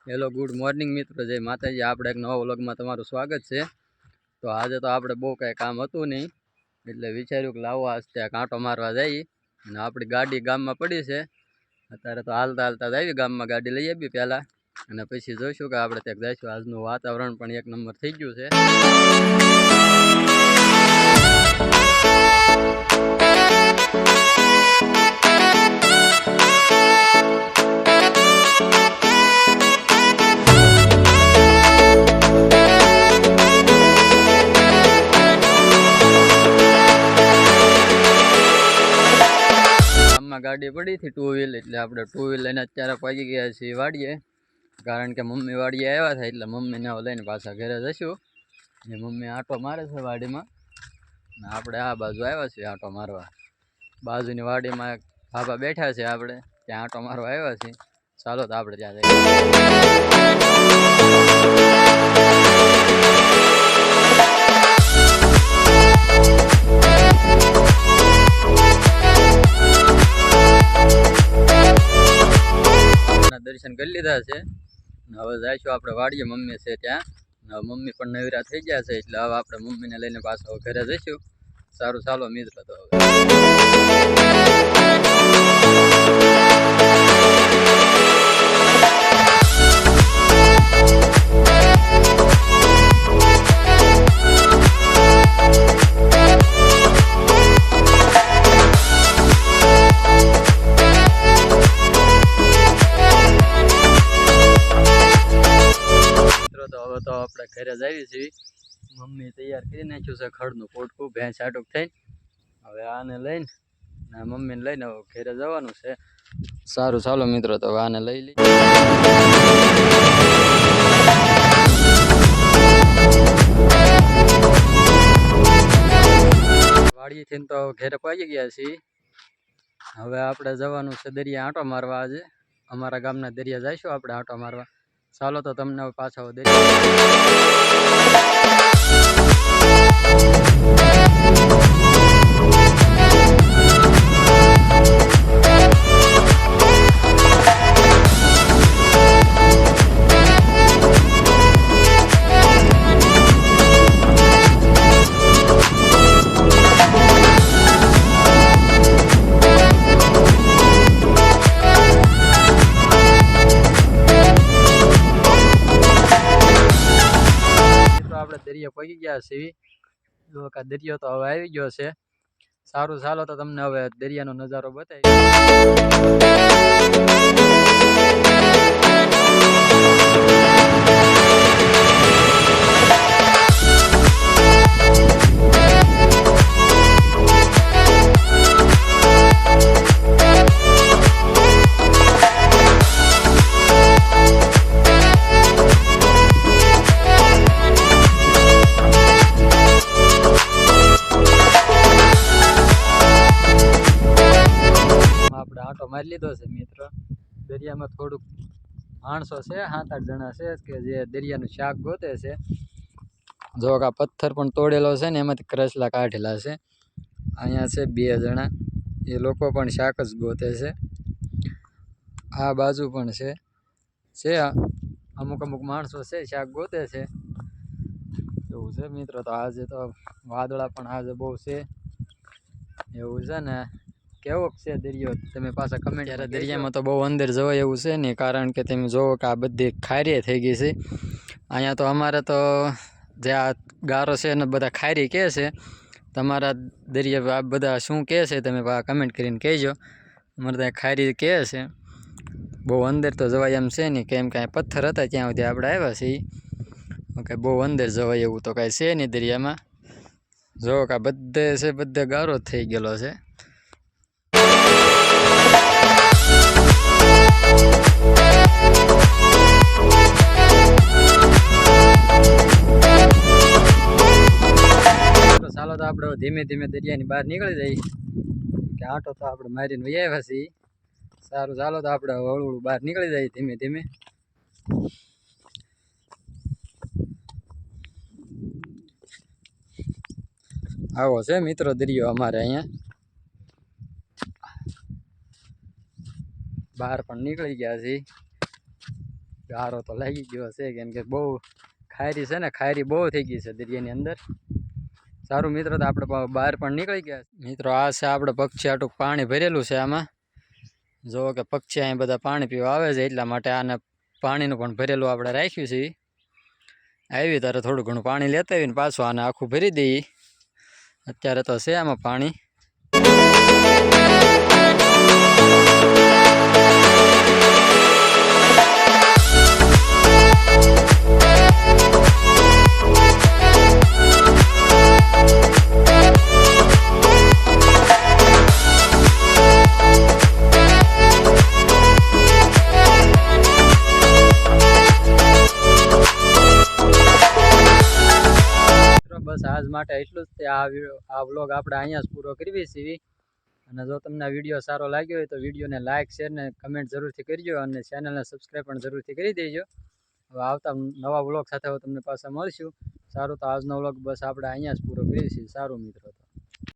Hello good morning મિત્રો, જય માતાજી। આપણે એક નવા વ્લોગમાં તમારું સ્વાગત છે। તો આજે તો આપણે બહુ કાંઈ કામ હતું નહીં, એટલે વિચાર્યું કે લાવો આજ ત્યાં કાંટો મારવા જઈએ। અને આપણી ગાડી ગામમાં પડી છે અત્યારે, તો હાલતા હાલતા જ આવી ગામમાં ગાડી લઈ આવી પહેલાં, અને પછી જોઈશું કે આપણે ત્યાં જઈશું। આજનું વાતાવરણ પણ એક નંબર થઈ ગયું છે। ગાડી પડી હતી 2 વ્હીલ, એટલે આપણે 2 વ્હીલ લઈને અત્યારે પહોંચી ગયા છીએ વાડીએ। કારણ કે મમ્મી વાડીએ આવ્યા હતા, એટલે મમ્મીને લઈને પાછા ઘરે જઈશું। એ મમ્મી આંટો મારે છે વાડીમાં, ને આપણે આ બાજુ આવ્યા છીએ આંટો મારવા। બાજુની વાડીમાં એક બાબા બેઠા છે, આપણે ત્યાં આંટો મારવા આવ્યા છીએ। ચાલો તો આપણે ત્યાં જઈએ। દર્શન કરી લીધા છે, હવે જઈશું આપણે વાડીએ। મમ્મી છે ત્યાં, મમ્મી પણ નવરા થઈ ગયા છે, એટલે હવે આપણે મમ્મીને લઈને પાછા ઘરે જઈશું। સારું ચાલો મિત્રો, તો હવે તો આપણે ઘરે જઈએ છીએ। મમ્મી તૈયાર કરી નાખ્યું છે ખડનું પોટકું, ભેંસ આટુક થઈને। હવે આને લઈને મમ્મીને લઈને હવે ઘરે જવાનું છે। સારું ચાલો મિત્રો, તો હવે આને લઈ લઈએ। વાડીએથી તો ઘરે પહોંચી ગયા છીએ। હવે આપણે જવાનું છે દરિયા આંટો મારવા। આજે અમારા ગામના દરિયા જઈશું આપણે આંટો મારવા। ચાલો તો તમને પાછા દરિયા પહોંચી ગયા છીએ। દરિયો તો હવે આવી ગયો છે। સારું ચાલો તો તમને હવે દરિયાનો નજારો બતાવી। આંટો મારી લીધો છે મિત્રો। દરિયામાં થોડુંક માણસો છે, 7-8 જણા છે કે જે દરિયાનું શાક ગોતે છે। જો આ પથ્થર પણ તોડેલો છે ને, એમાંથી કરસલા કાઢેલા છે। અહીંયા છે 2 જણા, એ લોકો પણ શાક જ ગોતે છે। આ બાજુ પણ છે અમુક માણસો છે શાક ગોતે છે, એવું છે મિત્રો। તો આજે તો વાદળા પણ આજે બહુ છે, એવું છે ને। કેવો છે દરિયો, તમે પાછા કમેન્ટ। યાર દરિયામાં તો બહુ અંદર જવાય એવું છે ને, કારણ કે તમે જોવો કે આ બધી ખારી થઈ ગઈ છે। અહીંયા તો અમારે તો જે આ ગારો છે ને બધા ખારી કહે છે। તમારા દરિયા આ બધા શું કહે છે, તમે કમેન્ટ કરીને કહેજો। અમારે ત્યાં ખારી કહે છે। બહુ અંદર તો જવાય એમ છે નહીં, કેમ કે પથ્થર હતા ત્યાં સુધી આપણે આવ્યા છીએ। કે બહુ અંદર જવાય એવું તો કાંઈ છે નહીં દરિયામાં। જોવો કે બધે છે, બધે ગારો થઈ ગયેલો છે। ચાલો તો આપણે ધીમે ધીમે દરિયાની બહાર નીકળી જઈએ, કે આંટો તો આપણે મારીને વહી આવ્યા છીએ। સારું ચાલો તો આપણે હળવું બહાર નીકળી જઈએ ધીમે ધીમે। આવો છે મિત્રો દરિયો અમારે અહીંયા। બહાર પણ નીકળી ગયા છે। ગારો તો લાગી ગયો છે કેમ કે બહુ ખારી છે ને, ખારી બહુ થઈ ગઈ છે દરિયાની અંદર. સારું મિત્રો, તો આપણે બહાર પણ નીકળી ગયા મિત્રો. આ છે આપણે પક્ષી આટું પાણી ભરેલું છે આમાં. જો કે પક્ષી અહીં બધા પાણી પીવા આવે છે, એટલા માટે આને પાણીનું પણ ભરેલું આપણે રાખ્યું છે. આવી ત્યારે થોડું ઘણું પાણી લેતા આવીને પાછું આને આખું ભરી દઈએ. અત્યારે તો છે આમાં પાણી. બસ આજ માટે એટલું જ. આ વ્લોગ આપણે અહીંયા જ પૂરો કરવી છીએ. અને જો તમને આ વિડીયો સારો લાગ્યો હોય તો વિડીયોને લાઇક, શેર ને કમેન્ટ જરૂરથી કરજો. અને ચેનલને સબસ્ક્રાઈબ પણ જરૂરથી કરી દેજો. હવે આવતા નવા વ્લોગ સાથે હવે તમને પાછા મળશું. સારું, તો આજનો વ્લોગ બસ આપણે અહીંયા જ પૂરો કરીએ છીએ. સારું મિત્રો.